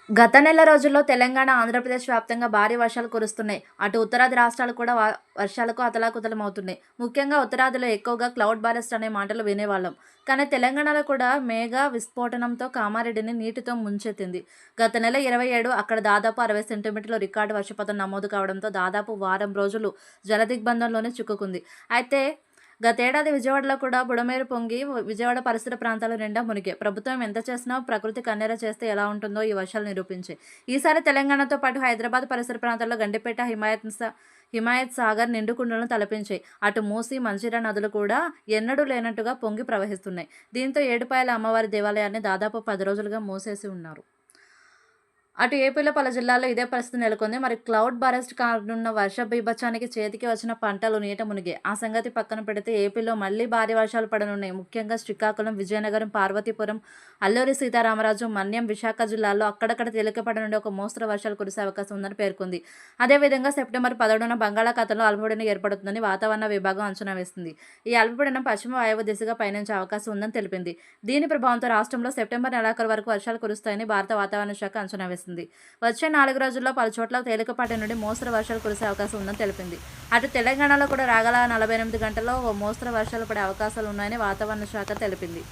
గత నెల రోజుల్లో తెలంగాణ, ఆంధ్రప్రదేశ్ వ్యాప్తంగా భారీ వర్షాలు కురుస్తున్నాయి. అటు ఉత్తరాది రాష్ట్రాలు కూడా వర్షాలకు అతలాకుతలమవుతున్నాయి. ముఖ్యంగా ఉత్తరాదిలో ఎక్కువగా క్లౌడ్ బరస్ట్ అనే మాటలు వినేవాళ్ళం. కానీ తెలంగాణలో కూడా మేఘ విస్ఫోటనంతో కామారెడ్డిని నీటితో ముంచెత్తింది. గత నెల 27 అక్కడ దాదాపు 60 సెంటీమీటర్ల రికార్డు వర్షపాతం నమోదు కావడంతో దాదాపు వారం రోజులు జలదిగ్బంధంలోనే చిక్కుకుంది. అయితే గతేడాది విజయవాడలో కూడా బుడమేరు పొంగి విజయవాడ పరిసర ప్రాంతాలు నిండా మునిగాయి. ప్రభుత్వం ఎంత చేసినా ప్రకృతి కన్నెర చేస్తే ఎలా ఉంటుందో ఈ వర్షాలు నిరూపించాయి. ఈసారి తెలంగాణతో పాటు హైదరాబాద్ పరిసర ప్రాంతాల్లో గండిపేట, హిమాయత్ సాగర్ నిండుకుండలను తలపించాయి. అటు మూసి, మంజీరా నదులు కూడా ఎన్నడూ లేనట్టుగా పొంగి ప్రవహిస్తున్నాయి. దీంతో ఏడుపాయల అమ్మవారి దేవాలయాన్ని దాదాపు 10 రోజులుగా మూసేసి ఉన్నారు. అటు ఏపీలో పలు జిల్లాల్లో ఇదే పరిస్థితి నెలకొంది. మరి క్లౌడ్ బరస్ట్ కానున్న వర్ష బీభత్సానికి చేతికి వచ్చిన పంటలు నీట మునిగాయి. ఆ సంగతి పక్కన పెడితే ఏపీలో మళ్లీ భారీ వర్షాలు పడనున్నాయి. ముఖ్యంగా శ్రీకాకుళం, విజయనగరం, పార్వతీపురం, అల్లూరి సీతారామరాజు, మన్యం, విశాఖ జిల్లాల్లో అక్కడక్కడ తేలికపాటి నుండి ఒక మోస్తరు వర్షాలు కురిసే అవకాశం ఉందని పేర్కొంది. అదేవిధంగా సెప్టెంబర్ 17న బంగాళాఖాతంలో అల్పపీడనం ఏర్పడుతుందని వాతావరణ విభాగం అంచనా వేసింది. ఈ అల్పపీడనం పశ్చిమ వాయువ్య దిశగా పయనించే అవకాశం ఉందని తెలిపింది. దీని ప్రభావంతో రాష్ట్రంలో సెప్టెంబర్ నెలాఖరు వరకు వర్షాలు కురుస్తాయని భారత వాతావరణ శాఖ అంచనా వేసింది. వచ్చే 4 రోజుల్లో పలు చోట్ల తేలికపాటి నుండి మోస్తరు వర్షాలు కురిసే అవకాశం ఉందని తెలిపింది. అటు తెలంగాణలో కూడా రాగల 48 గంటల్లో ఓ మోస్తరు వర్షాలు పడే అవకాశాలు ఉన్నాయని వాతావరణ శాఖ తెలిపింది.